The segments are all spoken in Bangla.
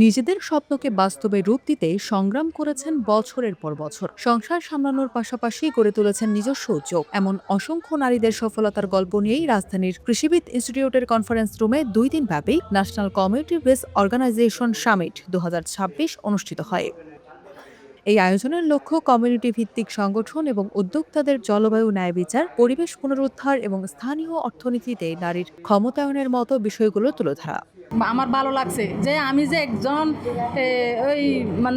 নিজেদের স্বপ্নকে বাস্তবে রূপ দিতে সংগ্রাম করেছেন বছরের পর বছর। সংসার সামলানোর পাশাপাশি গড়ে তুলেছেন নিজস্ব উদ্যোগ। এমন অসংখ্য নারীদের সফলতার গল্প নিয়েই রাজধানীর কৃষিবিদ ইনস্টিটিউটের কনফারেন্স রুমে ২ দিন ব্যাপী national community base organization summit ২০২৬ অনুষ্ঠিত হয়। এই আয়োজনের লক্ষ্য কমিউনিটি ভিত্তিক সংগঠন এবং উদ্যোক্তাদের জলবায়ু ন্যায় বিচার, পরিবেশ পুনরুদ্ধার এবং স্থানীয় অর্থনীতিতে নারীর ক্ষমতায়নের মতো বিষয়গুলো তুলে ধরা। আমার ভালো লাগছে যে আমি যে একজন ওই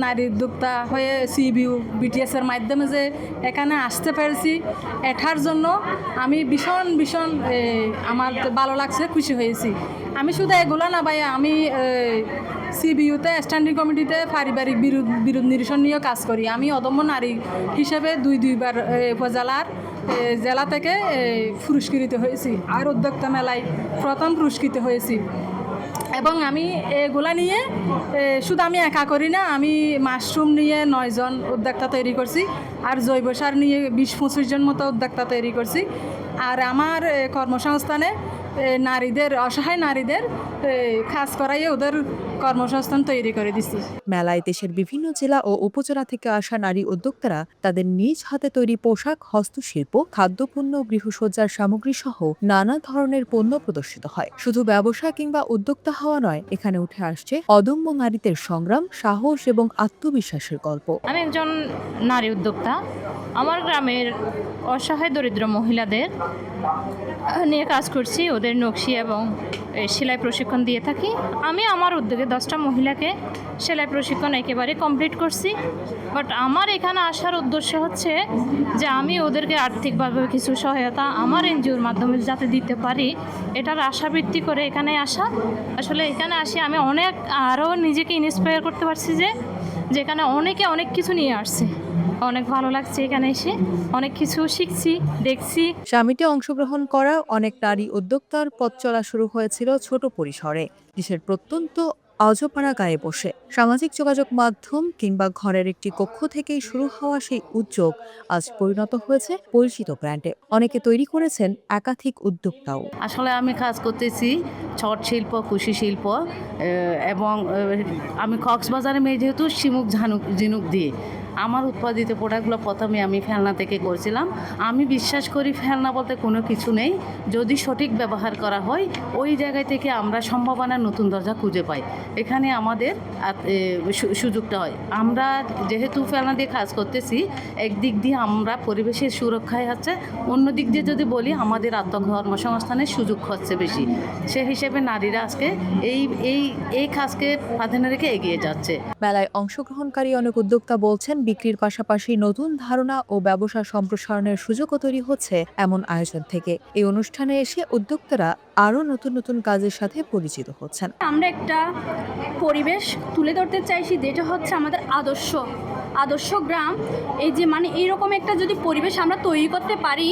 নারী উদ্যোক্তা হয়ে সিবিইউ বিটিএস এর মাধ্যমে যে এখানে আসতে পেরেছি, এটার জন্য আমি ভীষণ ভীষণ আমার ভালো লাগছে, খুশি হয়েছি। আমি শুধু এগুলো না ভাই, আমি সিবিইউতে স্ট্যান্ডিং কমিটিতে পারিবারিক বিরোধ নিরসন নিয়েও কাজ করি। আমি অদম্য নারী হিসেবে দুইবার উপজেলার জেলা থেকে পুরস্কৃত হয়েছি, আর উদ্যোক্তা মেলায় প্রথম পুরস্কৃত হয়েছি। এবং আমি এগুলা নিয়ে শুধু আমি একা করি না, আমি মাশরুম নিয়ে 9 জন উদ্যোক্তা তৈরি করছি, আর জৈব সার নিয়ে 20-25 জন মতো উদ্যোক্তা তৈরি করছি। আর আমার কর্মসংস্থানে নারীদের, অসহায় নারীদের কাজ করাইয়ে ওদের কর্মসংস্থান তৈরি করে দিচ্ছি। মেলায় দেশের বিভিন্ন জেলা ও উপজেলা থেকে আসা নারী উদ্যোক্তারা তাদের নিজ হাতে তৈরি পোশাক, হস্তশিল্প, খাদ্যপণ্য, গৃহসজ্জার সামগ্রী সহ নানা ধরনের পণ্য প্রদর্শিত হয়। শুধু ব্যবসা কিংবা উদ্যোক্তা হওয়া নয়, এখানে উঠে আসছে অদম্য নারীদের সংগ্রাম, সাহস এবং আত্মবিশ্বাসের গল্প। আমি একজন নারী উদ্যোক্তা। আমার গ্রামের অসহায় দরিদ্র মহিলাদের নিয়ে কাজ করছি, ওদের নকশি এবং সেলাই প্রশিক্ষণ দিয়ে থাকি। আমি আমার উদ্যোগে 10টা মহিলাকে সেলাই প্রশিক্ষণ একেবারে কমপ্লিট করছি। বাট আমার এখানে আসার উদ্দেশ্য হচ্ছে যে আমি ওদেরকে আর্থিকভাবে কিছু সহায়তা আমার এনজিওর মাধ্যমে যাতে দিতে পারি, এটার আশাবৃত্তি করে এখানে আসা। আসলে এখানে আসি আমি অনেক আরও নিজেকে ইন্সপায়ার করতে পারছি যে যেখানে অনেকে অনেক কিছু নিয়ে আসছে। অনেক ভালো লাগছে এখানে এসে, অনেক কিছু শিখছি, দেখছি। সামিটে অংশগ্রহণ করা অনেক নারী উদ্যোক্তার পথ চলা শুরু হয়েছিল ছোট পরিসরে, দেশের প্রত্যন্ত অজপাড়া গায়ে বসে। সামাজিক যোগাযোগ মাধ্যম কিংবা ঘরের একটি কক্ষ থেকেই শুরু হওয়া সেই উদ্যোগ আজ পরিণত হয়েছে পরিচিত ব্র্যান্ডে। অনেকে তৈরি করেছেন একাধিক উদ্যোক্তাও। আসলে আমি কাজ করতেছি ছট শিল্প, কুশি শিল্প, এবং আমি কক্সবাজারে মেয়ে যেহেতু শিমুক ঝিনুক দিয়ে আমার উৎপাদিত প্রোডাক্টগুলো প্রথমে আমি ফেলনা থেকে করছিলাম। আমি বিশ্বাস করি ফেলনা বলতে কোনো কিছু নেই, যদি সঠিক ব্যবহার করা হয় ওই জায়গায় থেকে আমরা সম্ভাবনার নতুন দরজা খুঁজে পাই। এখানে আমাদের সুযোগটা হয়। আমরা যেহেতু ফেলনা দিয়ে কাজ করতেছি, একদিক দিয়ে আমরা পরিবেশের সুরক্ষায় হচ্ছে, অন্য দিক দিয়ে যদি বলি আমাদের আত্মকর্মসংস্থানের সুযোগ হচ্ছে বেশি। সে হিসেবে নারীরা আজকে এই কাজকে প্রাধান্য রেখে এগিয়ে যাচ্ছে। মেলায় অংশগ্রহণকারী অনেক উদ্যোক্তা বলছেন, বিক্রির পাশাপাশি নতুন ধারণা ও ব্যবসা সম্প্রসারণের সুযোগও তৈরি হচ্ছে এমন আয়োজন থেকে। এই অনুষ্ঠানে এসে উদ্যোক্তারা আরও নতুন নতুন কাজের সাথে পরিচিত হচ্ছেন। আমরা একটা পরিবেশ তুলে ধরতে চাইছি যেটা হচ্ছে আমাদের আদর্শ গ্রাম। এই যে এইরকম একটা যদি পরিবেশ আমরা তৈরি করতে পারি,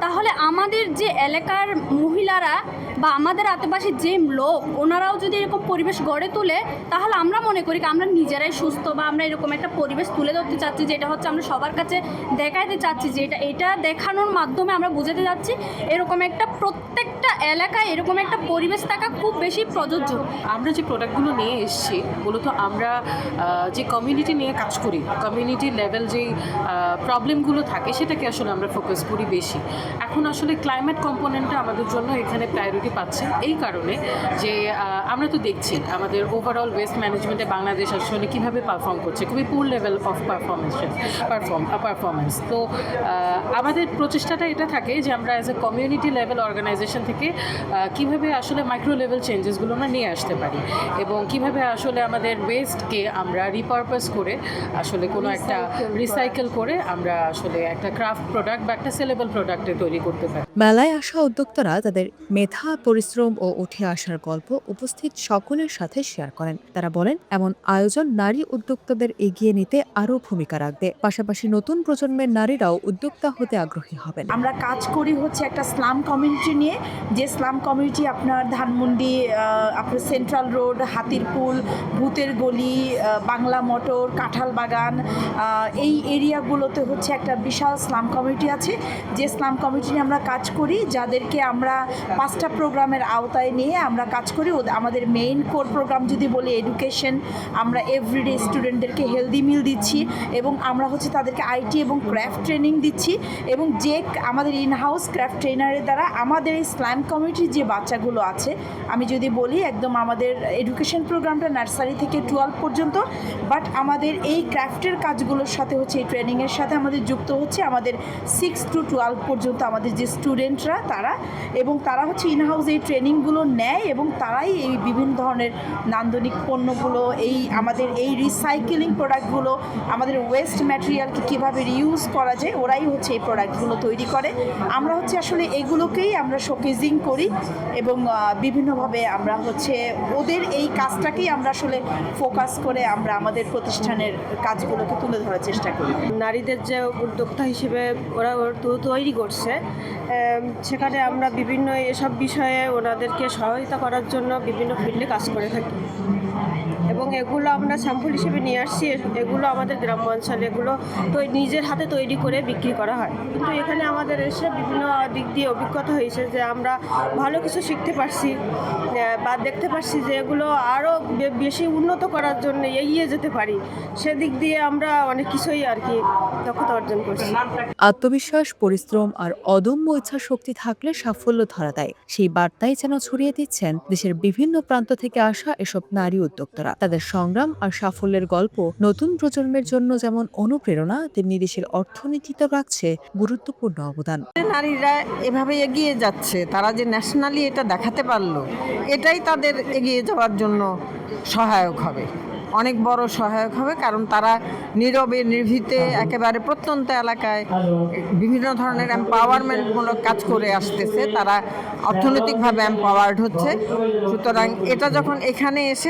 তাহলে আমাদের যে এলাকার মহিলারা বা আমাদের আশেপাশে যে লোক, ওনারাও যদি এরকম পরিবেশ গড়ে তোলে, তাহলে আমরা মনে করি আমরা নিজেরাই সুস্থ, বা আমরা এরকম একটা পরিবেশ তুলে ধরতে চাচ্ছি যেটা হচ্ছে আমরা সবার কাছে দেখাইতে চাচ্ছি, যে এটা দেখানোর মাধ্যমে আমরা বোঝাতে যাচ্ছি এরকম একটা প্রত্যেকটা এলাকায় এরকম একটা পরিবেশ থাকা খুব বেশি প্রযোজ্য। আমরা যে প্রোডাক্টগুলো নিয়ে এসেছি, মূলত আমরা যে কমিউনিটি নিয়ে কাজ করি, কমিউনিটি লেভেল যেই প্রবলেমগুলো থাকে সেটাকে আসলে আমরা ফোকাস করি বেশি। এখন আসলে ক্লাইমেট কম্পোনেন্টটা আমাদের জন্য এখানে প্রায়োরিটি পাচ্ছে, এই কারণে যে আমরা তো দেখছি আমাদের ওভারঅল ওয়েস্ট ম্যানেজমেন্টে বাংলাদেশ আসলে কীভাবে পারফর্ম করছে, খুবই পুর লেভেল অফ পারফরমেন্স। তো আমাদের প্রচেষ্টাটা এটা থাকে যে আমরা as a community level organization থেকে কিভাবে আসলে মাইক্রো লেভেল চেঞ্জেসগুলো আমরা নিয়ে আসতে পারি, এবং কিভাবে আসলে আমাদের ওয়েস্টকে আমরা রিপারপাস করে আসলে কোনো একটা রিসাইকেল করে আমরা আসলে একটা ক্রাফট প্রোডাক্ট বা একটা সেলেবল প্রোডাক্টে তৈরি করতে পারি। মেলায় আসা উদ্যোক্তারা তাদের মেধা, পরিশ্রম ও উঠে আসার গল্প উপস্থিত সকলের সাথে শেয়ার করেন। তারা বলেন, এমন আয়োজন নারী উদ্যোক্তাদের এগিয়ে নিতে আরও ভূমিকা রাখবে। পাশাপাশি নতুন প্রজন্মের নারীরাও উদ্যোক্তা হতে আগ্রহী হবেন। আমরা কাজ করি হচ্ছে একটা স্লাম কমিউনিটি নিয়ে, যে স্লাম কমিউনিটি আপনার ধানমন্ডি, আপনার সেন্ট্রাল রোড, হাতিরপুল, ভূতের গলি, বাংলা মোটর, কাঁঠাল বাগান, এই এরিয়াগুলোতে হচ্ছে একটা বিশাল স্লাম কমিউনিটি আছে। যে স্লাম কমিউনিটি নিয়ে আমরা কাজ করি, যাদেরকে আমরা 5টা প্রোগ্রামের আওতায় নিয়ে আমরা কাজ করি। আমাদের মেইন কোর প্রোগ্রাম যদি বলি এডুকেশন, আমরা এভরিডে স্টুডেন্টদেরকে হেলদি মিল দিচ্ছি এবং আমরা হচ্ছে তাদেরকে আইটি এবং ক্রাফট ট্রেনিং দিচ্ছি, এবং যে আমাদের ইনহাউস ক্রাফট ট্রেনারের দ্বারা আমাদের এই স্লাম কমিউনিটির যে বাচ্চাগুলো আছে, আমি যদি বলি একদম আমাদের এডুকেশন প্রোগ্রামটা নার্সারি থেকে 12 পর্যন্ত, বাট আমাদের এই ক্রাফটের কাজগুলোর সাথে হচ্ছে এই ট্রেনিংয়ের সাথে আমাদের যুক্ত হচ্ছে আমাদের 6 to 12 পর্যন্ত আমাদের যে স্টুডেন্টরা তারা, এবং তারা হচ্ছে ইনহাউস এই ট্রেনিংগুলো নেয় এবং তারাই এই বিভিন্ন ধরনের নান্দনিক পণ্যগুলো, এই আমাদের এই রিসাইকেলিং প্রোডাক্টগুলো, আমাদের ওয়েস্ট ম্যাটেরিয়ালকে কীভাবে রিউজ করা যায়, ওরাই হচ্ছে এই প্রোডাক্টগুলো তৈরি করে। আমরা হচ্ছে আসলে এগুলোকেই আমরা শোকেজিং করি এবং বিভিন্নভাবে আমরা হচ্ছে ওদের এই কাজটাকেই আমরা আসলে ফোকাস করে আমরা আমাদের প্রতিষ্ঠানের কাজগুলোকে তুলে ধরার চেষ্টা করি। নারীদের যে উদ্যোক্তা হিসেবে ওরা তৈরি করছে, সেখানে আমরা বিভিন্ন এসব বিষয়ে ওনাদেরকে সহায়তা করার জন্য বিভিন্ন ফিল্ডে কাজ করে থাকি এবং এগুলো আমরা স্যাম্পল হিসেবে নিয়ে আসছি। এগুলো আমাদের গ্রাম্য অঞ্চলে এগুলো তো নিজের হাতে তৈরি করে বিক্রি করা হয়, কিন্তু এখানে আমাদের এসে বিভিন্ন দিক দিয়ে অভিজ্ঞতা হয়েছে যে আমরা ভালো কিছু শিখতে পারছি বা দেখতে পারছি যে এগুলো আরও বেশি উন্নত করার জন্য এগিয়ে যেতে পারি। সেদিক দিয়ে আমরা অনেক কিছুই আর কি দক্ষতা অর্জন করছি। আত্মবিশ্বাস, পরিশ্রম আর অদম্য ইচ্ছা শক্তি থাকলে সাফল্য ধরা দেয়, সেই বার্তাই যেন ছড়িয়ে দিচ্ছেন দেশের বিভিন্ন প্রান্ত থেকে আসা এসব নারী উদ্যোক্তারা। তাদের সংগ্রাম আর সাফল্যের গল্প নতুন প্রজন্মের জন্য যেমন অনুপ্রেরণা, তেমনি দেশের অর্থনীতিতে রাখছে গুরুত্বপূর্ণ অবদান। নারীরা এভাবে এগিয়ে যাচ্ছে, তারা যে ন্যাশনালি এটা দেখাতে পারলো, এটাই তাদের এগিয়ে যাওয়ার জন্য সহায়ক হবে, অনেক বড় সহায়ক হবে। কারণ তারা নীরবে নির্ভীতে একেবারে প্রত্যন্ত এলাকায় বিভিন্ন ধরনের এম্পাওয়ারমেন্টমূলক কাজ করে আসতেছে, তারা অর্থনৈতিকভাবে এম্পাওয়ার্ড হচ্ছে। সুতরাং এটা যখন এখানে এসে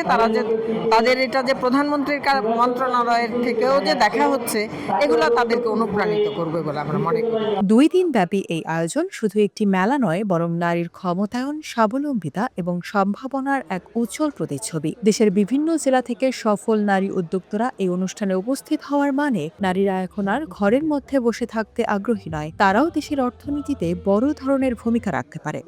তাদের এটা যে প্রধানমন্ত্রীর মন্ত্রণালয়ের থেকেও যে দেখা হচ্ছে, এগুলো তাদেরকে অনুপ্রাণিত করবে বলে আমরা মনে করি। 2 দিন ব্যাপী এই আয়োজন শুধু একটি মেলা নয়, বরং নারীর ক্ষমতায়ন, স্বাবলম্বিতা এবং সম্ভাবনার এক উজ্জ্বল প্রতিচ্ছবি। দেশের বিভিন্ন জেলা থেকে সফল নারী উদ্যোক্তারা এই অনুষ্ঠানে উপস্থিত হওয়ার মানে নারীরা এখন আর ঘরের মধ্যে বসে থাকতে আগ্রহী নয়, তারাও দেশের অর্থনীতিতে বড় ধরনের ভূমিকা রাখতে পারে।